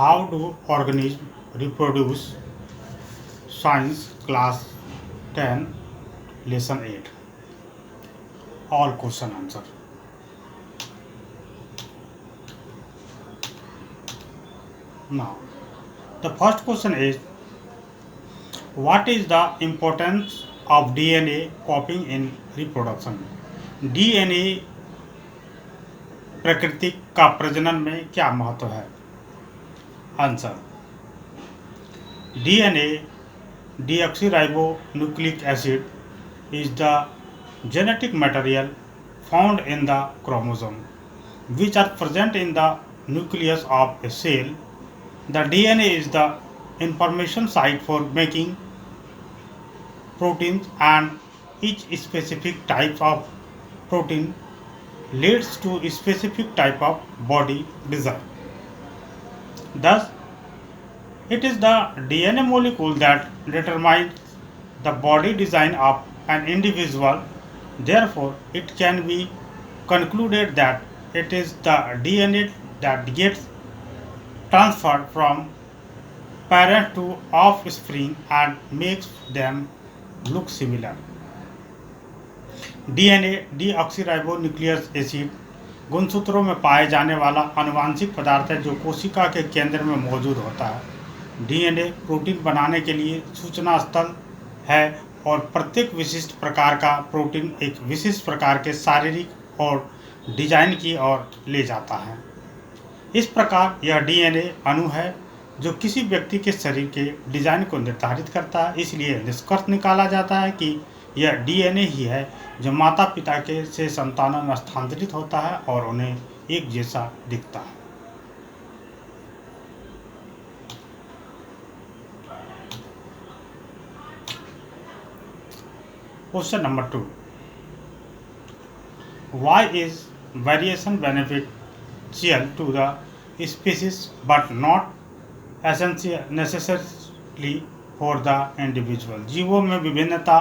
How do organisms reproduce? Science class 10 lesson 8. All question answer. Now, the first question is, what is the importance of DNA copying in reproduction? DNA प्रकृति का प्रजनन में क्या महत्व है? Answer, DNA deoxyribonucleic acid is the genetic material found in the chromosome which are present in the nucleus of a cell. The DNA is the information site for making proteins, and each specific type of protein leads to a specific type of body design. Thus, it is the DNA molecule that determines the body design of an individual. Therefore, it can be concluded that it is the DNA that gets transferred from parent to offspring and makes them look similar. DNA deoxyribonucleic acid गुणसूत्रों में पाए जाने वाला आनुवांशिक पदार्थ है जो कोशिका के केंद्र में मौजूद होता है। डीएनए प्रोटीन बनाने के लिए सूचना स्थल है और प्रत्येक विशिष्ट प्रकार का प्रोटीन एक विशिष्ट प्रकार के शारीरिक और डिजाइन की ओर ले जाता है। इस प्रकार यह डीएनए अणु है जो किसी व्यक्ति के शरीर के डिजाइन को निर्धारित करता है। इसलिए निष्कर्ष निकाला जाता है कि यह डीएनए ही है जो माता पिता के से संतानों में स्थानांतरित होता है और उन्हें एक जैसा दिखता है। Question number 2, why is variation beneficial to the species but not essential necessarily for the individual? जीवों में विभिन्नता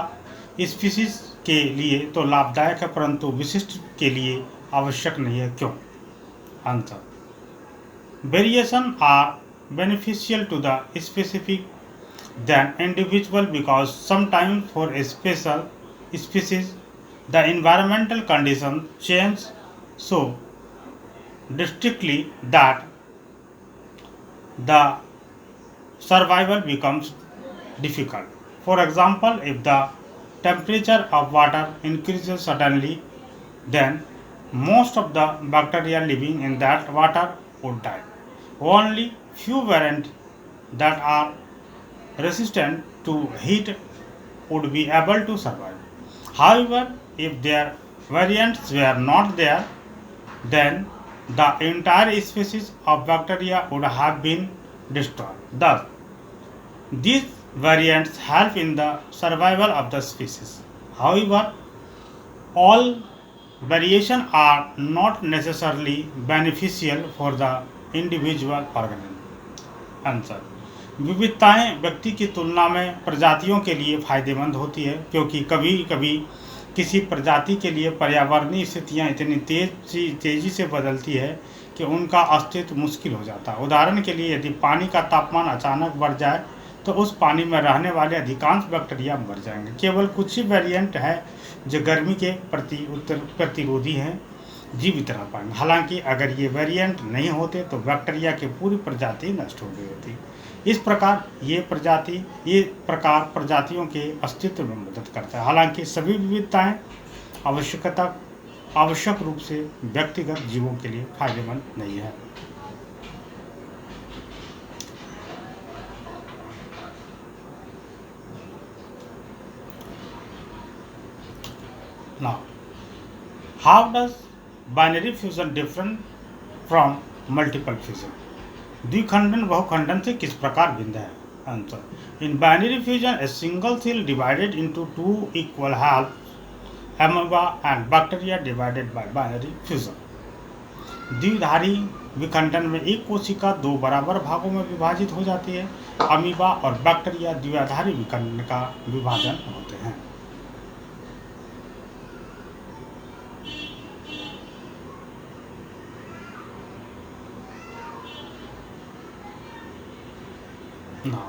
स्पीसीज के लिए तो लाभदायक है परंतु विशिष्ट के लिए आवश्यक नहीं है। क्यों? Answer, variation are beneficial to the specific than individual because sometimes for a special species the environmental conditions change so drastically that the survival becomes difficult. For example, if the temperature of water increases suddenly, then most of the bacteria living in that water would die. Only few variants that are resistant to heat would be able to survive. However, if their variants were not there, then the entire species of bacteria would have been destroyed. Thus, these variants help in the survival of the species. However, all variations are not necessarily beneficial for the individual organism. Answer, विविधताएं व्यक्ति की तुलना में प्रजातियों के लिए फायदेमंद होती है क्योंकि कभी कभी किसी प्रजाति के लिए पर्यावरणीय स्थितियां इतनी तेजी से बदलती है कि उनका अस्तित्व मुश्किल हो जाता है। उदाहरण के लिए, यदि पानी का तापमान अचानक बढ़ जाए तो उस पानी में रहने वाले अधिकांश बैक्टीरिया मर जाएंगे। केवल कुछ ही वेरिएंट है जो गर्मी के प्रति प्रतिरोधी हैं, जीवित रह पाएंगे। हालांकि अगर ये वेरिएंट नहीं होते तो बैक्टीरिया की पूरी प्रजाति नष्ट हो गई होती। इस प्रकार ये प्रकार प्रजातियों के अस्तित्व में मदद करता है। हालांकि सभी विविधताएं आवश्यक रूप से व्यक्तिगत जीवों के लिए फायदेमंद नहीं है। Now, how does binary fusion different from multiple fusion? द्विखंडन बहुखंडन से किस प्रकार भिन्न है? Answer, in binary fusion a single cell divided into two equal halves, amoeba and bacteria divided by binary fusion. द्विधारी विखंडन में एक कोशिका दो बराबर भागों में विभाजित हो जाती है। अमीबा और बैक्टीरिया द्विआधारी विखंडन का विभाजन होते हैं। Now,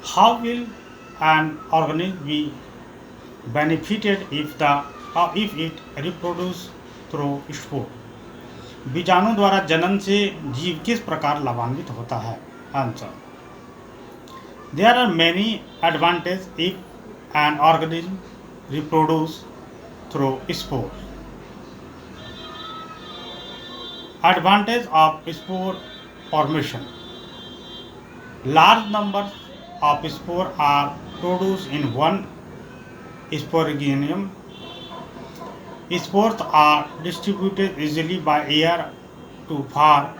how will an organism be benefited if it reproduce through spore? बीजाणु द्वारा जनन से जीव किस प्रकार लाभान्वित होता है? Answer: There are many advantages if an organism reproduce through spore. Advantage of spore formation: large numbers of spores are produced in one sporangonium. Spores are distributed easily by air to far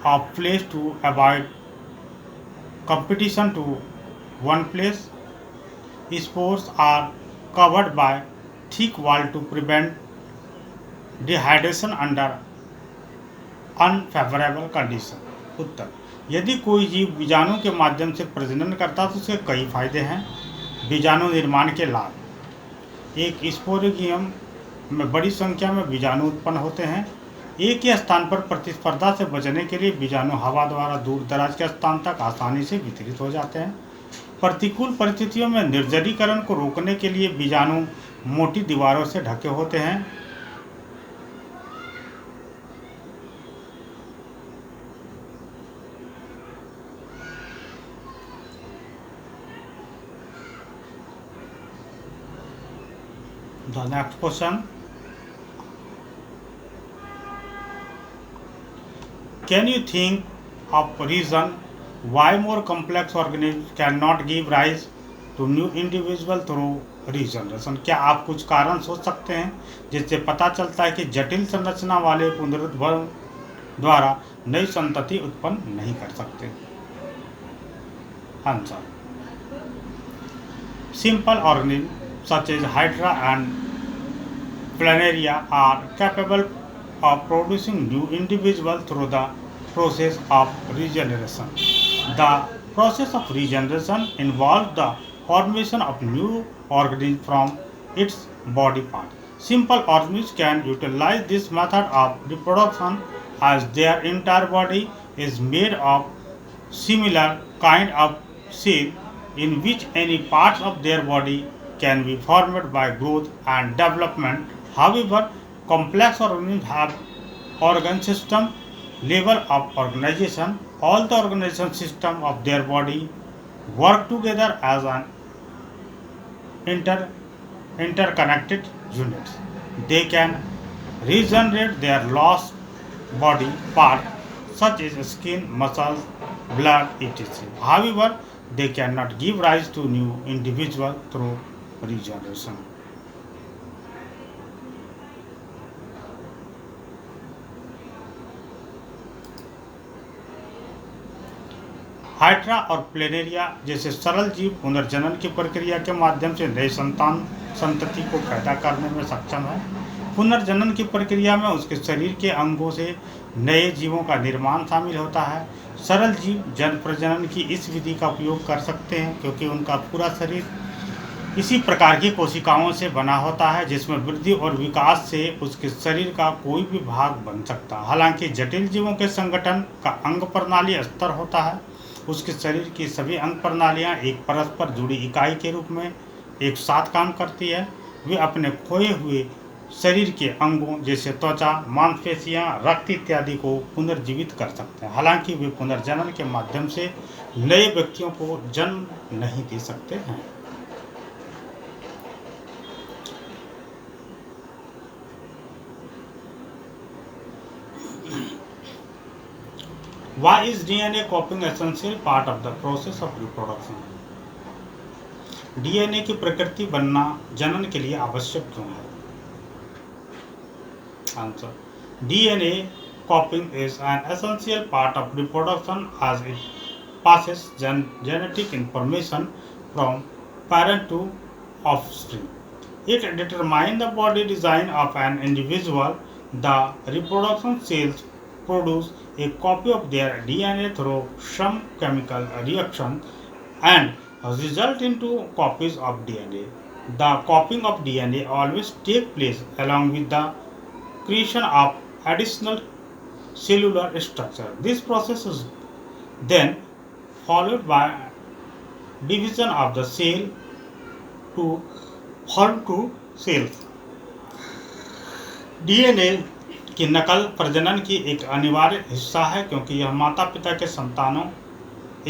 off place to avoid competition to one place. Spores are covered by thick wall to prevent dehydration under unfavourable condition. उत्तर: यदि कोई जीव बीजाणु के माध्यम से प्रजनन करता तो उसके कई फायदे हैं. बीजाणु निर्माण के लाभ: एक स्पोरेंगियम में बड़ी संख्या में बीजाणु उत्पन्न होते हैं. एक ही स्थान पर प्रतिस्पर्धा से बचने के लिए बीजाणु हवा द्वारा दूर दराज के स्थान तक आसानी से वितरित हो जाते हैं. प्रतिकूल परिस्थितियों में निर्जलीकरण को रोकने के लिए बीजाणु मोटी दीवारों से ढके होते हैं. The next question: Can you think of a reason why more complex organisms cannot give rise to new individual through regeneration? क्या आप कुछ कारण सोच सकते हैं जिससे पता चलता है कि जटिल संरचना वाले पुनरुद्भव द्वारा नई संतति उत्पन्न नहीं कर सकते? Answer: Simple organisms such as Hydra and Planaria are capable of producing new individuals through the process of regeneration. The process of regeneration involves the formation of new organisms from its body parts. Simple organisms can utilize this method of reproduction as their entire body is made of similar kind of cell in which any parts of their body can be formed by growth and development. However, complex organisms have organ system level of organization. All the organization system of their body work together as an interconnected units. They can regenerate their lost body part such as skin, muscles, blood, etc. However, they cannot give rise to new individual through regeneration. Hydra और planaria जैसे सरल जीव पुनर्जनन की प्रक्रिया के माध्यम से नए संतति को पैदा करने में सक्षम है. पुनर्जनन की प्रक्रिया में उसके शरीर के अंगों से नए जीवों का निर्माण शामिल होता है. सरल जीव जन प्रजनन की इस विधि का उपयोग कर सकते हैं क्योंकि उनका पूरा शरीर इसी प्रकार की कोशिकाओं से बना होता है जिसमें वृद्धि और विकास से उसके शरीर का कोई भी भाग बन सकता है. हालांकि जटिल जीवों के संगठन का अंग प्रणाली स्तर होता है. उसके शरीर की सभी अंग प्रणालियाँ एक परस्पर जुड़ी इकाई के रूप में एक साथ काम करती है. वे अपने खोए हुए शरीर के अंगों जैसे त्वचा, मांसपेशियाँ, रक्त इत्यादि को पुनर्जीवित कर सकते हैं. हालांकि वे पुनर्जनन के माध्यम से नए व्यक्तियों को जन्म नहीं दे सकते हैं. Why is DNA copying essential part of the process of reproduction? DNA की प्रकृति बनना जनन के लिए आवश्यक क्यों है? Answer: DNA copying is an essential part of reproduction as it passes genetic information from parent to offspring. It determines the body design of an individual. The reproduction cells produce a copy of their DNA through some chemical reaction and result into copies of DNA. The copying of DNA always takes place along with the creation of additional cellular structure. This process is then followed by division of the cell to form two cells. DNA की नकल प्रजनन की एक अनिवार्य हिस्सा है क्योंकि यह माता पिता के संतानों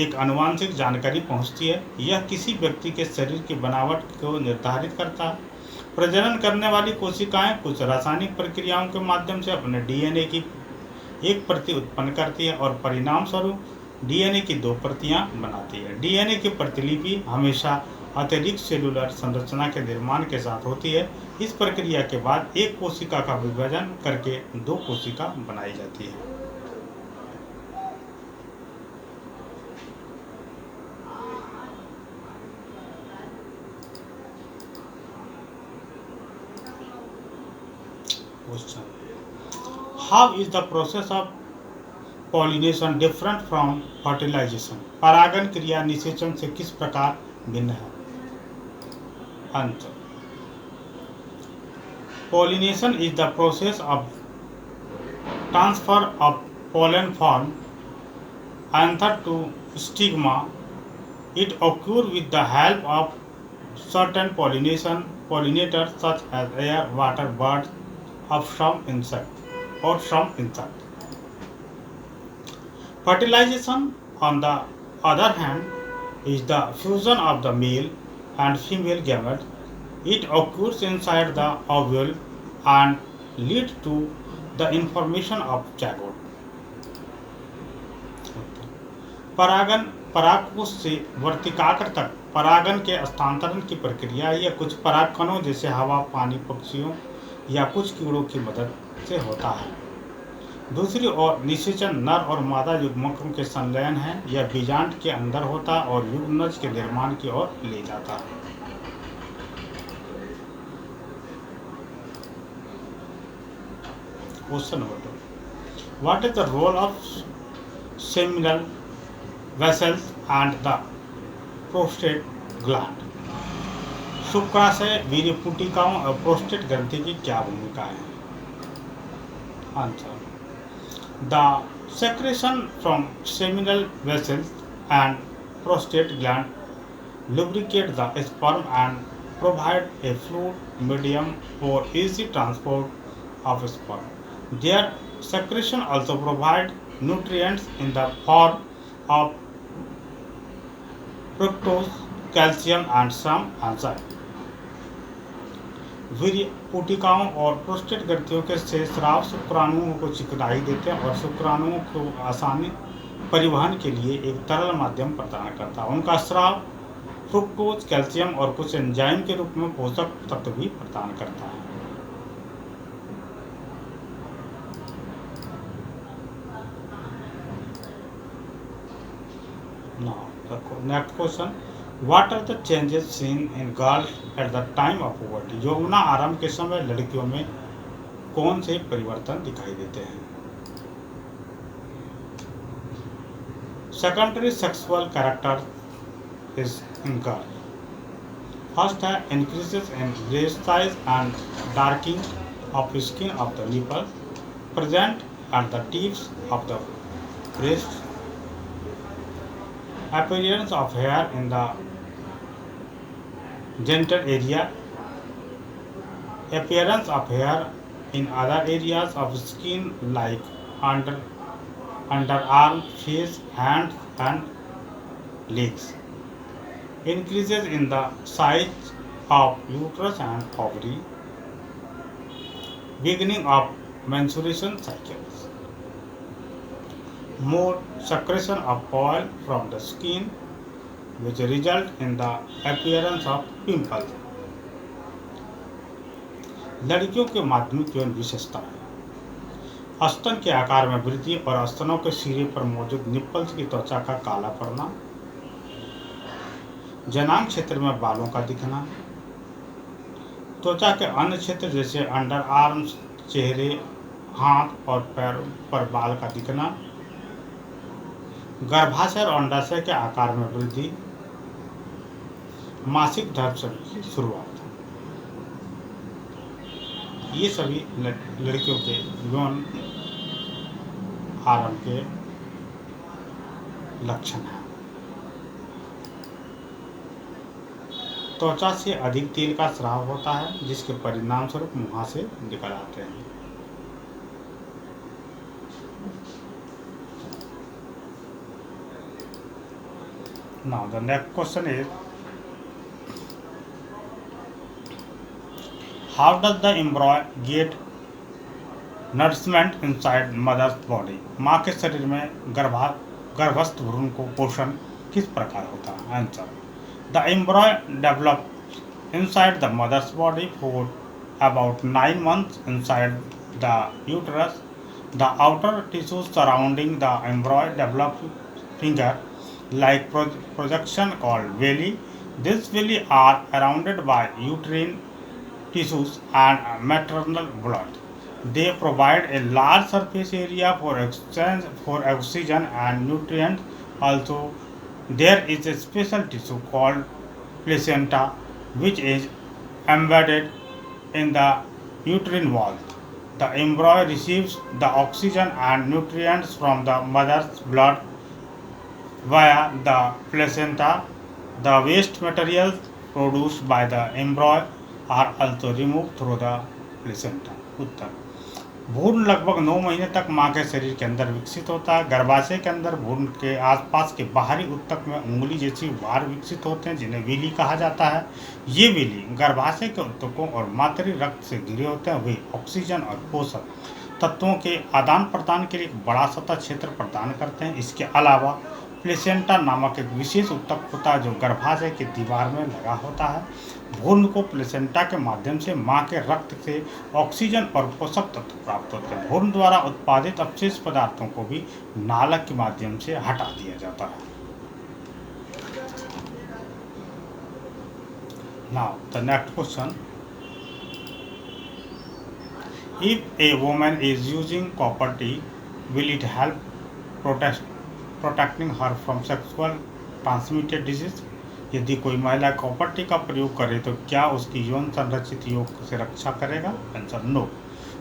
एक आनुवंशिक जानकारी पहुंचती है। यह किसी व्यक्ति के शरीर की बनावट को निर्धारित करता है। प्रजनन करने वाली कोशिकाएं कुछ रासायनिक प्रक्रियाओं के माध्यम से अपने डीएनए की एक प्रति उत्पन्न करती है और परिणाम स्वरूप डीएनए की दो प्रतियां बनाती है। डीएनए की प्रतिलिपि हमेशा अतिरिक्त सेलुलर संरचना के निर्माण के साथ होती है। इस प्रक्रिया के बाद एक कोशिका का विभाजन करके दो कोशिका बनाई जाती है। How is the process of pollination different from fertilization? परागन क्रिया निषेचन से किस प्रकार भिन्न है? Answer. Pollination is the process of transfer of pollen from anther to stigma. It occurs with the help of certain pollinators such as air, water, birds, or some insect. Fertilization, on the other hand, is the fusion of the male and female gametes. It occurs inside the ovule and leads to the formation of zygote. परागन परागकोश से वर्तिकाग्र तक परागन के हस्तांतरण की प्रक्रिया यह कुछ पराग कणों जैसे हवा, पानी, पक्षियों या कुछ कीड़ों की मदद से होता है। दूसरी ओर निषेचन नर और मादा युग्मकों के संलयन है। यह बीजांड के अंदर होता है और युग्मनज के निर्माण की ओर ले जाता है। Question number 2, what is the role of seminal vessels and the prostate gland? शुक्राशय, वीर्य पुटिकाओं और प्रोस्टेट ग्रंथि की क्या भूमिका है? Answer, the secretion from seminal vessels and prostate gland lubricate the sperm and provide a fluid medium for easy transport of sperm. Their secretion also provide nutrients in the form of fructose, calcium and some enzymes. वीर्य पुटिकाओं और prostate ग्रंथियों के स्राव शुक्राणुओं को चिकनाई देते हैं और शुक्राणुओं को आसानी परिवहन के लिए एक तरल माध्यम प्रदान करता है। उनका स्राव फ्रुक्टोज, कैल्शियम और कुछ एंजाइम के रूप में पोषक तत्व भी प्रदान करता है। Next question, what are the changes seen in girls at the time of puberty? यौवना आरंभ के समय लड़कियों में कौन से परिवर्तन दिखाई देते हैं? Secondary sexual character is in girl. First है increases in breast size and darkening of skin of the nipple present at the tips of the breast, appearance of hair in the genital area, appearance of hair in other areas of skin like underarm, face, hands and legs, increases in the size of uterus and ovary, beginning of menstruation cycles, more secretion of oil from the skin which result in the appearance of pimples. लड़कियों के माध्यमिक यौन विशेषता है स्तन के आकार में वृद्धि और स्तनों के सिरे पर मौजूद निप्पल्स की त्वचा का काला पड़ना, जनांग क्षेत्र में बालों का दिखना, त्वचा के अन्य क्षेत्र जैसे अंडर आर्म्स, चेहरे, हाथ और पैरों पर बाल का दिखना, गर्भाशय और अंडाशय के आकार में वृद्धि, मासिक धर्म की शुरुआत। ये सभी लड़कियों के यौन आरंभ के लक्षण हैं। त्वचा से अधिक तेल का स्राव होता है, जिसके परिणाम स्वरूप मुहासे निकल आते हैं। Now the next question is, how does the embryo get nourishment inside mother's body? माँ के शरीर में गर्भस्थ भ्रूण को पोषण किस प्रकार होता है? Answer, the embryo develops inside the mother's body for about 9 months inside the uterus. The outer tissues surrounding the embryo develop finger-like projection called villi. These villi are surrounded by uterine tissues and maternal blood. They provide a large surface area for exchange for oxygen and nutrients. Also, there is a special tissue called placenta, which is embedded in the uterine wall. The embryo receives the oxygen and nutrients from the mother's blood via the placenta. The waste materials produced by the embryo are also removed through the placenta. उत्तर, भ्रूण लगभग 9 महीने तक मां के शरीर के अंदर विकसित होता है। गर्भाशय के अंदर भ्रूण के आसपास के बाहरी उत्तक में उंगली जैसी वार विकसित होते हैं, जिन्हें विली कहा जाता है। ये विली गर्भाशय के उत्तकों और मातृ रक्त से घिरे होते हैं। वे ऑक्सीजन और पोषक तत्वों के आदान प्रदान के लिए एक बड़ा सतह क्षेत्र प्रदान करते हैं। इसके अलावा प्लेसेंटा नामक एक विशेष उत्तक होता है जो गर्भाशय की दीवार में लगा होता है। भ्रूण को प्लेसेंटा के माध्यम से मां के रक्त से ऑक्सीजन और पोषक तत्व प्राप्त होते हैं। भ्रूण द्वारा उत्पादित अवशेष पदार्थों को भी नालक के माध्यम से हटा दिया जाता है। Now the next question, if a woman is using copper tea, will it help protecting her from sexual transmitted disease? यदि कोई महिला कॉपर टी का प्रयोग करे तो क्या उसकी यौन संरक्षित योग से रक्षा करेगा? Answer, no.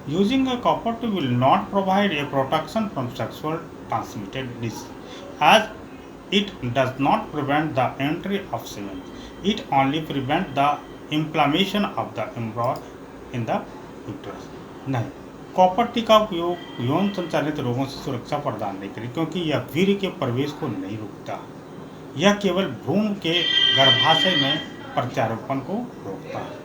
Using a copper T will not provide a protection from sexual transmitted disease, as it does not prevent the entry of semen. It only prevent the inflammation of the embryo in the uterus. नहीं, copper T का उपयोग यौन संचालित रोगों से सुरक्षा प्रदान नहीं करेगी, क्योंकि यह वीर्य के प्रवेश को नहीं रोकता। यह केवल भ्रूण के गर्भाशय में प्रत्यारोपण को रोकता है।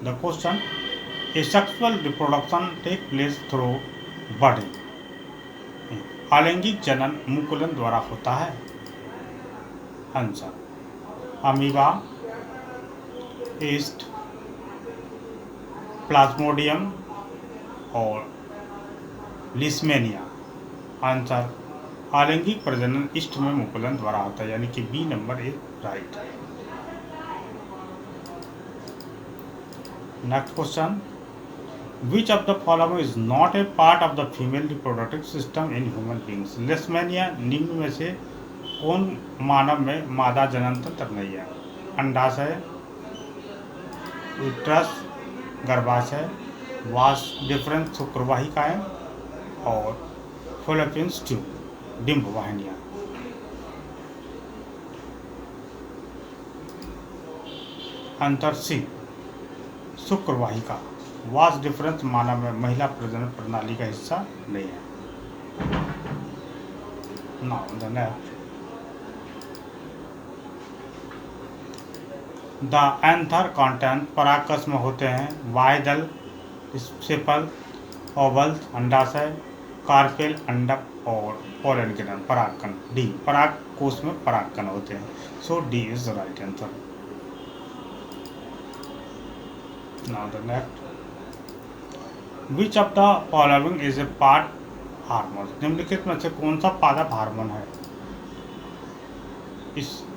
The question, a sexual reproduction take place through budding. अलैंगिक जनन मुकुलन द्वारा होता है। आंसर, अमीबा, ईस्ट, प्लाज्मोडियम और लिस्मेनिया. आंसर, अलैंगिक प्रजनन ईस्ट में मुकुलन द्वारा होता है, यानी कि B number is right. Next question, which of the following is not a part of the female reproductive system in human beings. Leishmania निम्न में से कौन मानव में मादा जनन तंत्र नहीं है? अंडाशय, यूट्रस, गर्भाशय, वास डिफरेंस शुक्रवाहिकाएं और फॉलोपियन ट्यूब डिंब वाहिनियां. अंतर सी, शुक्रवाहिका. वास डिफरेंस मानव में महिला प्रजनन प्रणाली का हिस्सा नहीं है. Now the next, the anther content परागकश में होते हैं बाह्यदल, सेपल, ओवल्स अंडाशय, कार्पेल अंडक और पोलन किरण परागकण. डी, पराग कोश में परागकण होते हैं. So D is the right answer. Now the next, which of the following is a part hormone. निम्नलिखित में से कौन सा पादप हार्मोन है?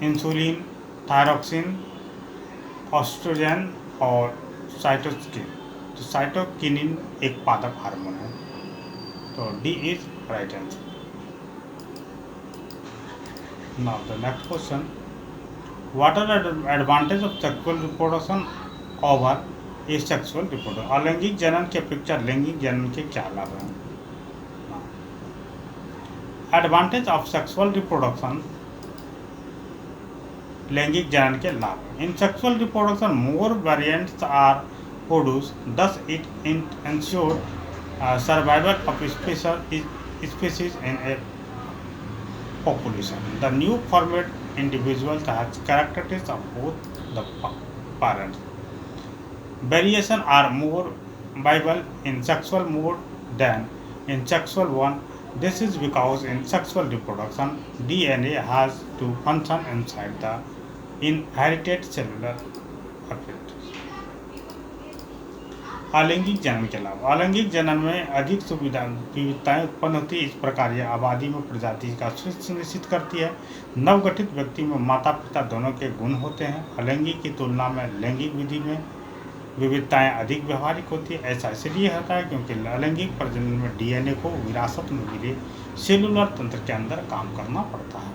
इंसुलिन, थायरोक्सिन, ऑस्ट्रोजन और साइटोकिनिन. तो साइटोकिनिन एक पादप हार्मोन है. तो D is right answer. Now the next question, what are the advantage of sexual reproduction over asexual reproduction. अलैंगिक जनन की अपेक्षा लैंगिक जनन के क्या लाभ हैं? एडवांटेज ऑफ सेक्सुअल रिप्रोडक्शन, लैंगिक जनन के लाभ। In sexual reproduction more variants are produce, thus it ensures survival of species in a population. The new formed individuals has characteristics of both the parents. Variation are more viable in sexual mode than in sexual one. This is because in sexual reproduction, DNA has to function inside the inherited cellular effect. अलैंगिक जनन के लाभ। अलैंगिक जनन में अधिक विविधताएं उत्पन्न होती है। इस प्रकार यह आबादी में प्रजाति का सुनिश्चित करती है। नवगठित व्यक्ति में माता पिता दोनों के गुण होते हैं। अलैंगिक की तुलना में लैंगिक विधि में विविधताएं अधिक व्यवहारिक होती है। ऐसा इसलिए होता है क्योंकि अलैंगिक प्रजनन में डीएनए को विरासत में मिले सेलुलर तंत्र के अंदर काम करना पड़ता है।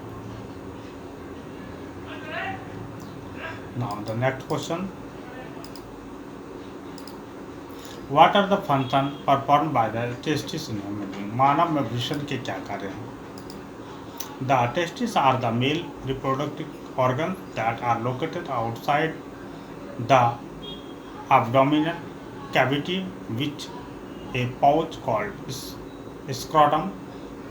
Now the next question, what are the function perform by the testis in human being. मानव में वृषण के क्या कार्य हैं? The testis are the male reproductive organ that are located outside the abdominal cavity which a pouch called scrotum।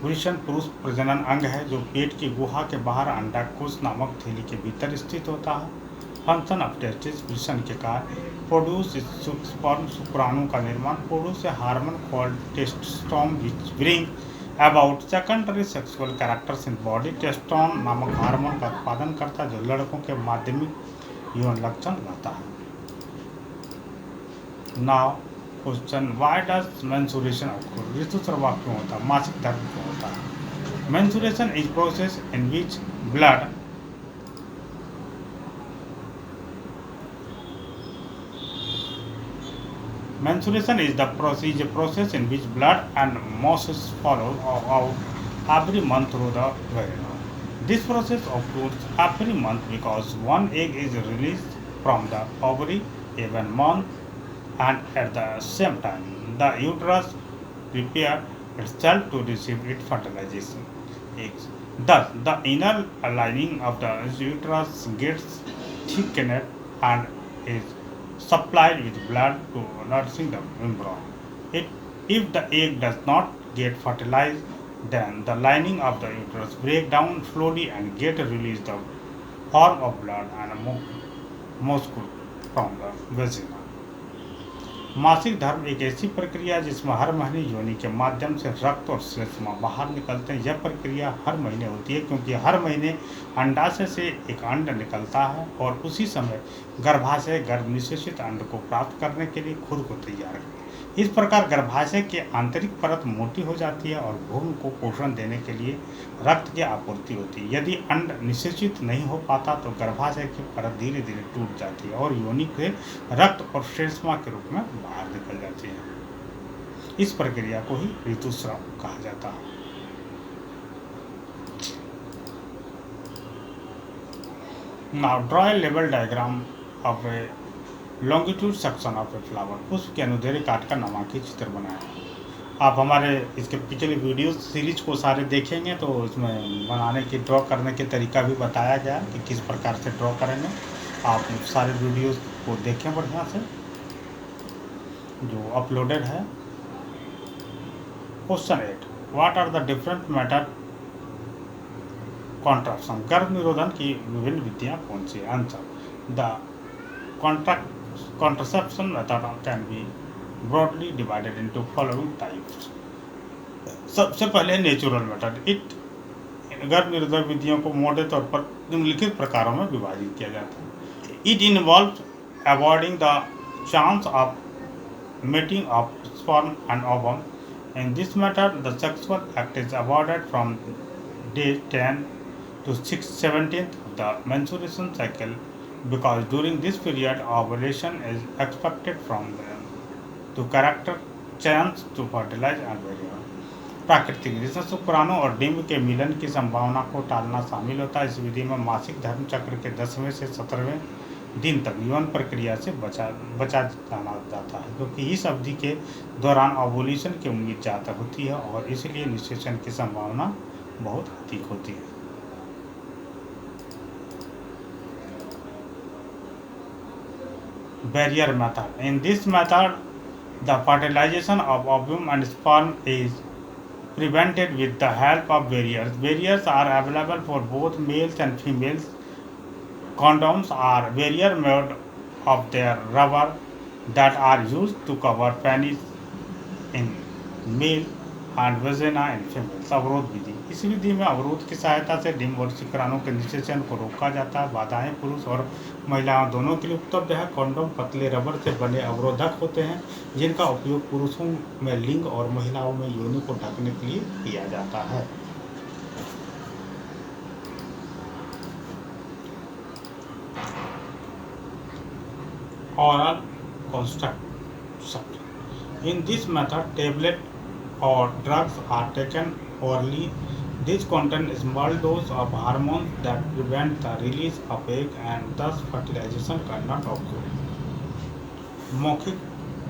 वृषण पुरुष प्रजनन अंग है जो पेट की गुहा के बाहर अंडाकोश नामक थैली के भीतर स्थित होता है। फंक्शन ऑफ टेस्टिस, वृषण के कार्य, प्रोड्यूस स्पर्म, शुक्राणु का निर्माण, produce a hormone called testosterone which bring about secondary sexual characters in body. Testosterone नामक हार्मोन का उत्पादन करता है जो लड़कों के माध्यमिक यौन लक्षण लाता है। Now question, why does menstruation occur. ऋतुस्राव क्यों होता है? मासिक धर्म क्यों होता है? Menstruation is process in which blood menstruation is a process in which blood and mucus follow out every month through the vagina. This process occurs every month because one egg is released from the ovary every month, and at the same time the uterus prepares itself to receive its fertilization eggs. Thus, the inner lining of the uterus gets thickened and is supplied with blood to nourishing the embryo. If the egg does not get fertilized, then the lining of the uterus breaks down slowly and get released the form of blood and mucus from the vagina. मासिक धर्म एक ऐसी प्रक्रिया जिसमें हर महीने योनि के माध्यम से रक्त और श्लेष्मा बाहर निकलते हैं। यह प्रक्रिया हर महीने होती है क्योंकि हर महीने अंडाशय से एक अंड निकलता है और उसी समय गर्भाशय गर्भ निषेचित अंड को प्राप्त करने के लिए खुद को तैयार करता है। इस प्रकार गर्भाशय की आंतरिक परत मोटी हो जाती है और भ्रूण को पोषण देने के लिए रक्त की आपूर्ति होती है। यदि अंड निषेचित नहीं हो पाता तो गर्भाशय की परत धीरे धीरे टूट जाती है और योनि के रक्त और श्लेष्मा के रूप में बाहर निकल जाती है। इस प्रक्रिया को ही ऋतुस्राव कहा जाता है। Now draw a level diagram of a longitude section of a flower। पुष्प के अनुदैर्ध्य काट का नामांकित चित्र बनाएं। आप हमारे इसके पिछले वीडियो सीरीज को सारे देखेंगे तो इसमें बनाने की ड्रॉ करने के तरीका भी बताया गया कि किस प्रकार से ड्रॉ करेंगे। आप सारे वीडियोस को देखें बढ़िया से जो अपलोडेड है। Question 8, what are the different method contraception. गर्भ निरोधन की विभिन्न विधियां कौन सी है? Answer, the contraception method can be broadly divided into following types। सबसे पहले नेचुरल मेथड। गर्भ निरोधक विधियों को मोटे तौर पर निम्नलिखित प्रकारों में विभाजित किया जाता है। It involves avoiding the chance of mating of sperm and ovum। In this method, the sexual act is avoided from day 10 to 17th of the menstruation cycle because during this period ovulation is expected from them to character chance to fertilize and vagina। प्राकृतिक जिसमें शुक्राणु और डिंब के मिलन की संभावना को टालना शामिल होता है। इस विधि में मासिक धर्म चक्र के 10वें से 17वें दिन तक यौन प्रक्रिया से बचा जाना जाता है क्योंकि इस अवधि के दौरान ओवुलेशन की उम्मीद ज़्यादा होती है और इसलिए निषेचन की संभावना बहुत अधिक होती है। Barrier method. In this method, the fertilization of ovum and sperm is prevented with the help of barriers. Barriers are available for both males and females. Condoms are barrier made of their rubber that are used to cover penis in male and vagina in females. अवरोध विधि। इस विधि में अवरोध की सहायता से डिंब और शुक्राणु के निषेचन को रोका जाता है। बाधाएं पुरुष और महिलाओं दोनों के लिए उपलब्ध है। कॉन्डोम पतले रबर से बने अवरोधक होते हैं जिनका उपयोग पुरुषों में लिंग और महिलाओं में योनि को ढकने के लिए किया जाता है। Oral contraception. In this method, tablet or drugs are taken orally. These contain small dose of hormones that prevent the release of egg and thus fertilization cannot occur. मौखिक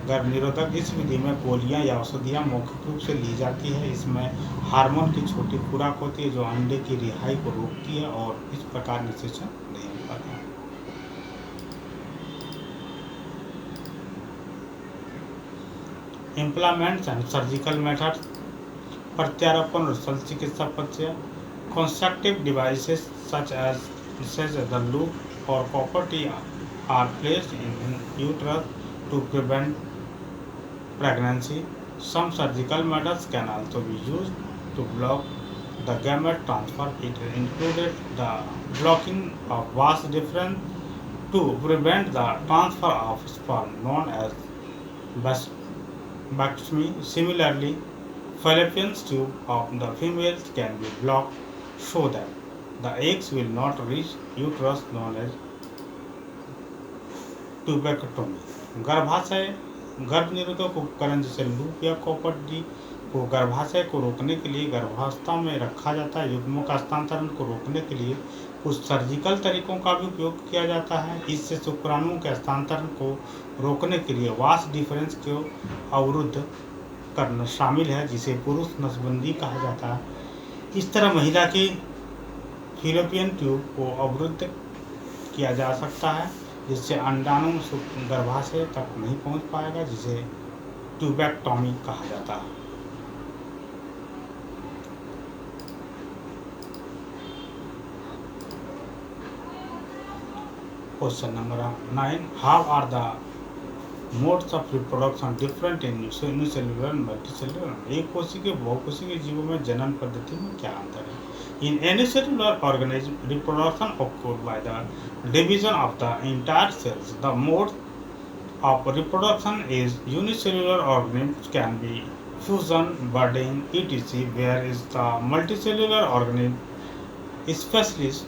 गर्भ निरोधक। इस विधि में गोलियां या औषधियां मौखिक रूप से ली जाती है। इसमें हार्मोन की छोटी खुराक होती है जो अंडे की रिहाई को रोकती है और इस प्रकार निषेचन नहीं हो पाता। Implements and surgical methods. प्रत्यारोपण और शल्य चिकित्सा पद्धतियाँ। Constructive devices such as the loop or copper T are placed in uterus to prevent pregnancy. Some surgical methods can also be used to block the gamete transfer. It included the blocking of vas deferens to prevent the transfer of sperm, known as vasectomy. Similarly, fallopian tube of the females can be blocked so that the eggs will not reach uterus, known as tubectomy. गर्भाशय गर्भ निरोधक उपकरण जैसे loop या copper D को गर्भाशय को रोकने के लिए गर्भावस्था में रखा जाता है। युग्मों का हस्तांतरण को रोकने के लिए कुछ सर्जिकल तरीकों का भी उपयोग किया जाता है। इससे शुक्राणुओं के हस्तांतरण को रोकने के लिए वास डिफरेंस को अवरुद्ध करना शामिल है जिसे पुरुष नसबंदी कहा जाता है। इस तरह महिला की फैलोपियन ट्यूब को अवरुद्ध किया जा सकता है जिससे अंडाणु गर्भाशय तक नहीं पहुंच पाएगा, जिसे ट्यूबेक्टोमी कहा जाता है। Question number 9, how are the modes of reproduction different in unicellular and multicellular. एक कोशिकीय बहुकोशिकीय जीवों में जनन पद्धति में क्या अंतर है? In any cellular organism, reproduction occurs by the division of the entire cells. The mode of reproduction is unicellular organisms can be fusion, budding, etc. Whereas the multicellular organism, specialist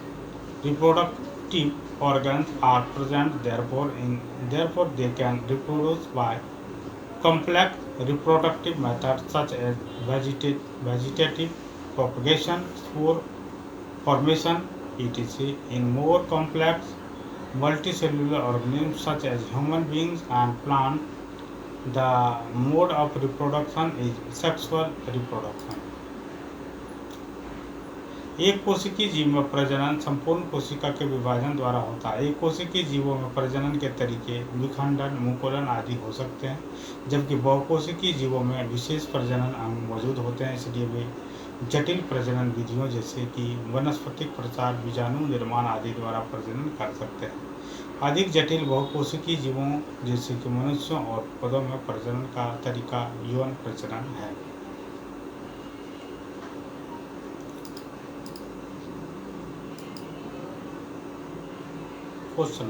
reproductive organs are present. Therefore they can reproduce by complex reproductive methods such as vegetative propagation, spore formation, etc. In more complex multicellular organisms such as human beings and plants, the mode of reproduction is sexual reproduction. एक कोशिकीय जीव में प्रजनन संपूर्ण कोशिका के विभाजन द्वारा होता है। एक कोशिकीय जीवों में प्रजनन के तरीके विखंडन, मुकुलन आदि हो सकते हैं, जबकि बहुकोशिकीय जीवों में विशेष प्रजनन अंग मौजूद होते हैं, इसलिए वे जटिल प्रजनन विधियों जैसे कि वनस्पतिक प्रसार, बीजाणु निर्माण आदि द्वारा प्रजनन कर सकते हैं। अधिक जटिल बहुकोशिकीय जीवों जैसे कि मनुष्यों और पौधों में प्रजनन का तरीका यौन प्रजनन है। Question: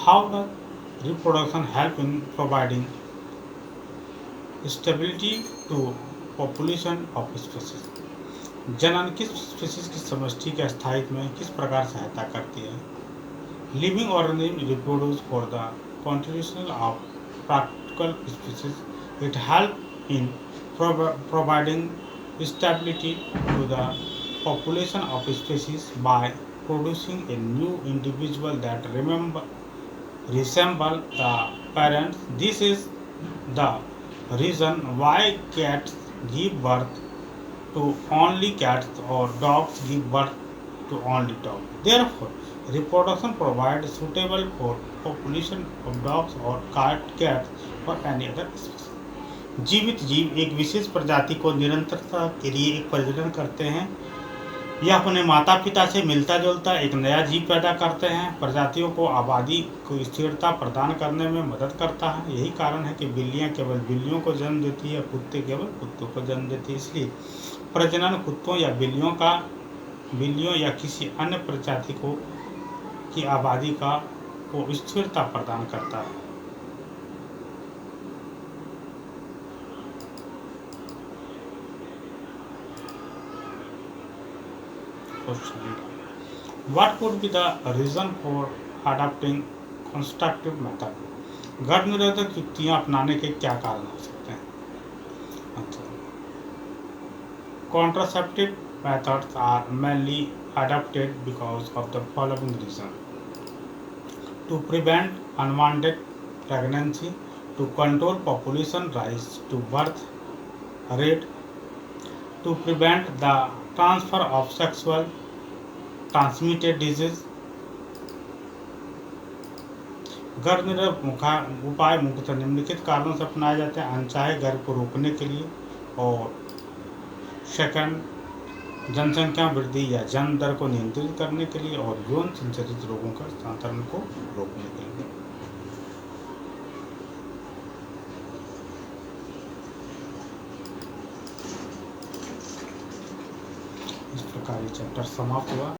How does reproduction help in providing stability to population of species? जनन किस स्पीसीज की समष्टि के स्थायित्व में किस प्रकार सहायता करती है? Living organism reproduce for the contribution of practical species. It help in providing stability to the population of species by producing a new individual that resemble the parents. This is the reason why cats give birth to only cats or dogs give birth to only dogs. Therefore, reproduction provides suitable for population of dogs or cats or any other species. जीवित जीव एक विशेष प्रजाति को निरंतरता के लिए एक प्रजनन करते हैं या अपने माता पिता से मिलता जुलता एक नया जीव पैदा करते हैं। प्रजातियों को आबादी को स्थिरता प्रदान करने में मदद करता है। यही कारण है कि बिल्लियां केवल बिल्लियों को जन्म देती है, कुत्ते केवल कुत्तों को जन्म देती है। इसलिए प्रजनन कुत्तों या बिल्लियों या किसी अन्य प्रजाति की आबादी को स्थिरता प्रदान करता है। What could be the reason for adopting constructive method? गर्भ निरोधक युक्तियां अपनाने के क्या कारण हो सकते हैं? अच्छा, contraceptive methods are mainly adopted because of the following reason: to prevent unwanted pregnancy, to control population rise to birth rate, to prevent the transfer of sexual transmitted disease. गर्भ निरोधक उपाय मुख्यतः निम्नलिखित कारणों से अपनाए जाते हैं: अनचाहे गर्भ को रोकने के लिए, और सेकंड जनसंख्या वृद्धि या जन्म दर को नियंत्रित करने के लिए, और यौन संचारित रोगों का स्थानांतरण को रोकने के लिए। इस प्रकार ये चैप्टर समाप्त हुआ।